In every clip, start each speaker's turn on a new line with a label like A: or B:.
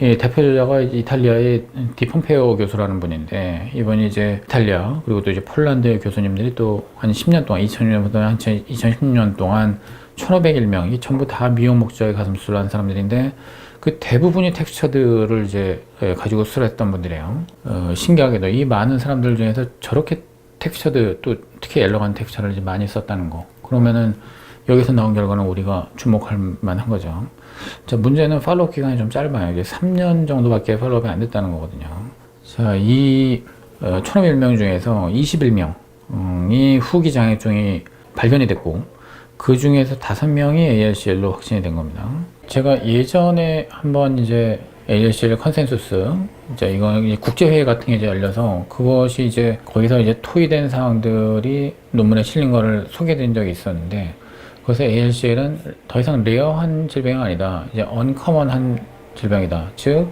A: 이 대표자가 이탈리아의 디폼페오 교수라는 분인데, 이번이 이제 이탈리아 그리고 또 이제 폴란드 교수님들이 또 한 10년 동안, 2000년부터 한 2010년 동안 1501명이 전부 다 미용 목적의 가슴 수술을 한 사람들인데, 그 대부분이 텍스처드를 이제 가지고 수술했던 분들이에요. 신기하게도 이 많은 사람들 중에서 저렇게 텍스처드, 또 특히 엘러간 텍스처를 이제 많이 썼다는 거, 그러면은 여기서 나온 결과는 우리가 주목할 만한 거죠. 자, 문제는 팔로우 기간이 좀 짧아요. 이게 3년 정도밖에 팔로우업이 안 됐다는 거거든요. 자, 이 1001명 중에서 21명이 후기 장애증이 발견이 됐고, 그 중에서 5명이 ALCL로 확진이 된 겁니다. 제가 예전에 한번 이제 ALCL 컨센서스, 이제 이건 국제회의 같은 게 이제 열려서 그것이 이제 거기서 이제 토의된 사항들이 논문에 실린 거를 소개드린 적이 있었는데, 그래서 ALCL은 더 이상 레어한 질병이 아니다. 이제 언커먼한 질병이다. 즉,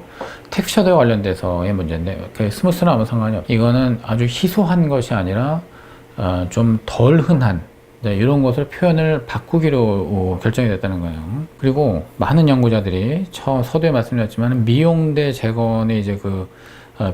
A: 텍스처드와 관련돼서의 문제인데, 스무스나 아무 상관이 없어요. 이거는 아주 희소한 것이 아니라, 좀 덜 흔한, 이런 것을 표현을 바꾸기로 결정이 됐다는 거예요. 그리고 많은 연구자들이 서두에 말씀드렸지만 미용대 재건의 이제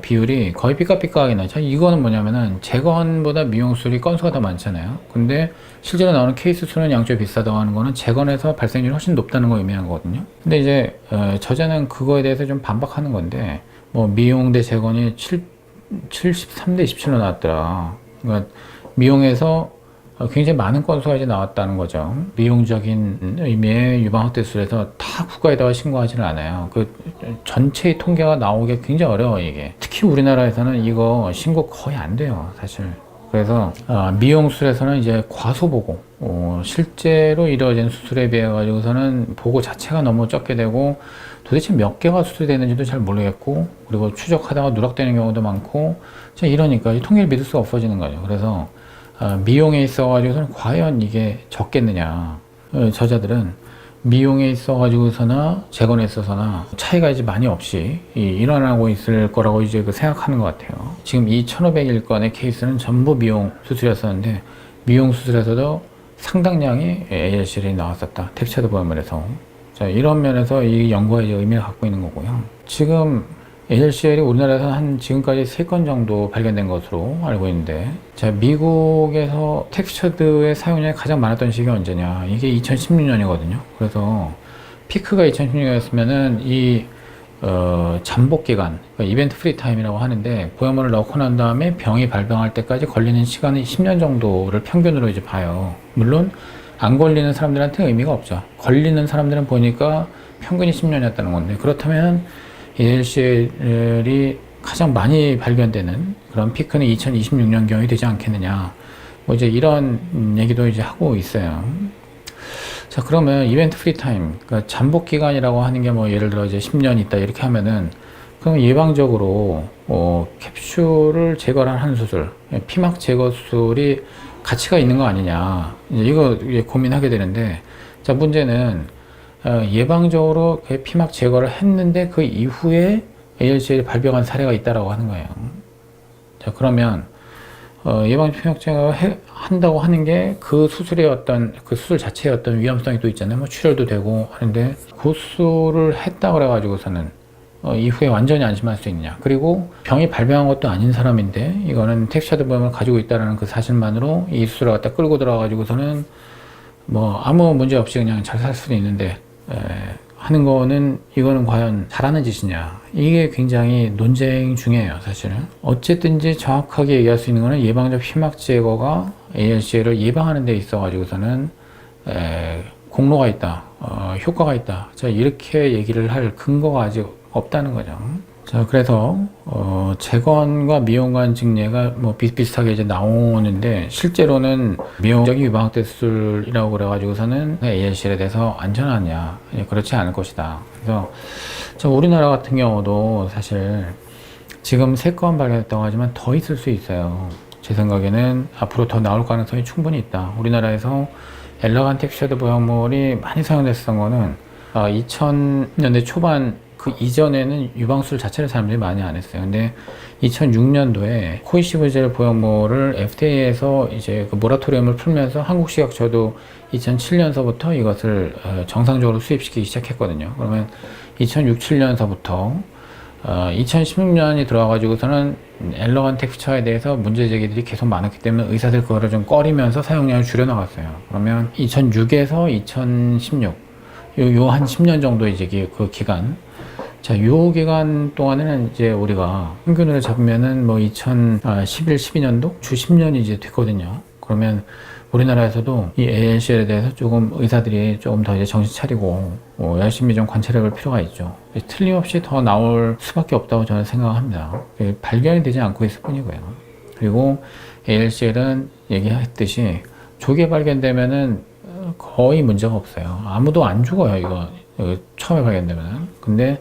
A: 비율이 거의 삐까삐까하게 나죠. 이거는 뭐냐면은 재건보다 미용술이 건수가 더 많잖아요. 근데 실제로 나오는 케이스 수는 양쪽이 비슷하다고 하는 거는 재건에서 발생률이 훨씬 높다는 걸 의미하는 거거든요. 근데 이제 저자는 그거에 대해서 좀 반박하는 건데, 뭐 미용대 재건이 73대 27로 나왔더라. 그러니까 미용에서 굉장히 많은 건수가 이제 나왔다는 거죠. 미용적인 의미의 유방 확대 수술에서 다 국가에다가 신고하지는 않아요. 그 전체의 통계가 나오기 굉장히 어려워요, 이게. 특히 우리나라에서는 이거 신고 거의 안 돼요, 사실. 그래서 미용술에서는 이제 과소보고, 실제로 이루어진 수술에 비해 가지고서는 보고 자체가 너무 적게 되고, 도대체 몇 개가 수술되는지도 잘 모르겠고, 그리고 추적하다가 누락되는 경우도 많고, 이러니까 이 통계를 믿을 수가 없어지는 거죠. 그래서 미용에 있어가지고서는 과연 이게 적겠느냐. 저자들은 미용에 있어가지고서나 재건에 있어서나 차이가 이제 많이 없이 일어나고 있을 거라고 이제 생각하는 것 같아요. 지금 이 1501건의 케이스는 전부 미용 수술이었었는데, 미용 수술에서도 상당량의 ALCL이 나왔었다. 텍스처드 보험을해서. 자, 이런 면에서 이 연구가 이제 의미를 갖고 있는 거고요. 지금 ALCL이 우리나라에서 지금까지 3건 정도 발견된 것으로 알고 있는데, 자, 미국에서 텍스처드의 사용량이 가장 많았던 시기가 언제냐? 이게 2016년이거든요. 그래서 피크가 2016년이었으면은 잠복 기간, 그러니까 이벤트 프리 타임이라고 하는데, 보형물을 넣고 난 다음에 병이 발병할 때까지 걸리는 시간은 10년 정도를 평균으로 이제 봐요. 물론 안 걸리는 사람들한테 의미가 없죠. 걸리는 사람들은 보니까 평균이 10년이었다는 건데, 그렇다면 ALCL이 가장 많이 발견되는 그런 피크는 2026년경이 되지 않겠느냐. 뭐 이제 이런 얘기도 이제 하고 있어요. 자, 그러면 이벤트 프리 타임, 그러니까 잠복 기간이라고 하는 게 뭐 예를 들어 이제 10년 있다 이렇게 하면은, 그럼 예방적으로 캡슐을 제거하는 수술, 피막 제거 수술이 가치가 있는 거 아니냐. 이거 고민하게 되는데, 자, 문제는 예방적으로 피막 제거를 했는데 그 이후에 ALCL이 발병한 사례가 있다라고 하는 거예요. 자, 그러면 예방 피막 제거를 한다고 하는 게 그 수술의 그 수술 자체의 어떤 위험성이 또 있잖아요. 뭐 출혈도 되고 하는데, 그 수술을 했다 그래가지고서는 이후에 완전히 안심할 수 있느냐. 그리고 병이 발병한 것도 아닌 사람인데 이거는 텍스처드 보험을 가지고 있다는 그 사실만으로 이 수술을 갖다 끌고 들어가가지고서는 뭐 아무 문제 없이 그냥 잘 살 수도 있는데 하는 거는, 이거는 과연 잘하는 짓이냐. 이게 굉장히 논쟁 중이에요, 사실은. 어쨌든지 정확하게 얘기할 수 있는 거는 예방적 피막 제거가 ALCL을 예방하는 데 있어가지고서는 공로가 있다, 효과가 있다. 자, 이렇게 얘기를 할 근거가 아직 없다는 거죠. 자, 그래서 재건과 미용관 증례가 뭐 비슷비슷하게 이제 나오는데, 실제로는 미용적인 유방확대 수술이라고 그래가지고서는 ALCL에 대해서 안전하냐? 그렇지 않을 것이다. 그래서 우리나라 같은 경우도 사실 지금 3건 발견했다고 하지만 더 있을 수 있어요. 제 생각에는 앞으로 더 나올 가능성이 충분히 있다. 우리나라에서 엘러간 텍스처드 보형물이 많이 사용됐었던 거는 2000년대 초반 그 이전에는 유방술 자체를 사람들이 많이 안 했어요. 근데 2006년도에 코이시브젤 보형물을 FDA에서 이제 그 모라토리엄을 풀면서 한국 식약처도 2007년서부터 이것을 정상적으로 수입시키기 시작했거든요. 그러면 2006, 7년서부터 2016년이 들어와가지고서는 엘러간 텍스처에 대해서 문제 제기들이 계속 많았기 때문에 의사들 그거를 좀 꺼리면서 사용량을 줄여나갔어요. 그러면 2006에서 2016, 요 한 10년 정도 이제 그 기간. 자, 요 기간 동안에는 이제 우리가 평균으로 잡으면은 뭐 2011, 12년도 주 10년이 이제 됐거든요. 그러면 우리나라에서도 이 ALCL에 대해서 조금 의사들이 조금 더 이제 정신 차리고 열심히 좀 관찰해 볼 필요가 있죠. 틀림없이 더 나올 수밖에 없다고 저는 생각합니다. 발견이 되지 않고 있을 뿐이고요. 그리고 ALCL은 얘기했듯이 조기에 발견되면은 거의 문제가 없어요. 아무도 안 죽어요, 이거 처음에 발견되면은. 근데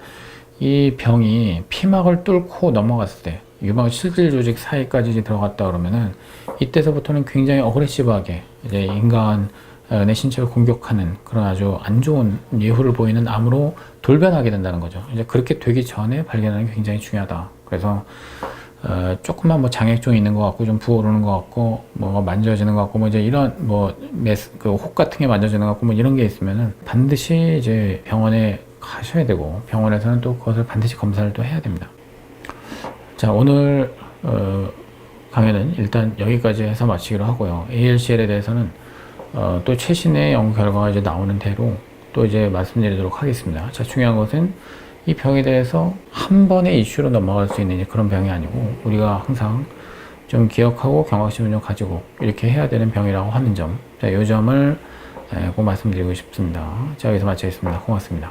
A: 이 병이 피막을 뚫고 넘어갔을 때 유방 실질 조직 사이까지 들어갔다 그러면은 이때서부터는 굉장히 어그레시브하게 이제 인간의 신체를 공격하는 그런 아주 안 좋은 예후를 보이는 암으로 돌변하게 된다는 거죠. 이제 그렇게 되기 전에 발견하는 게 굉장히 중요하다. 그래서 조금만 뭐 장액종이 있는 것 같고 좀 부어오르는 것 같고 뭐 만져지는 것 같고 뭐 이제 이런 그 혹 같은 게 만져지는 것 같고 뭐 이런 게 있으면은 반드시 이제 병원에 가셔야 되고 병원에서는 또 그것을 반드시 검사를 또 해야 됩니다. 자, 오늘 강의는 일단 여기까지 해서 마치기로 하고요. ALCL에 대해서는 또 최신의 연구 결과가 이제 나오는 대로 또 이제 말씀드리도록 하겠습니다. 자, 중요한 것은 이 병에 대해서 한 번의 이슈로 넘어갈 수 있는 그런 병이 아니고 우리가 항상 좀 기억하고 경각심을 좀 가지고 이렇게 해야 되는 병이라고 하는 점, 자, 이 점을 꼭 말씀드리고 싶습니다. 자, 여기서 마치겠습니다. 고맙습니다.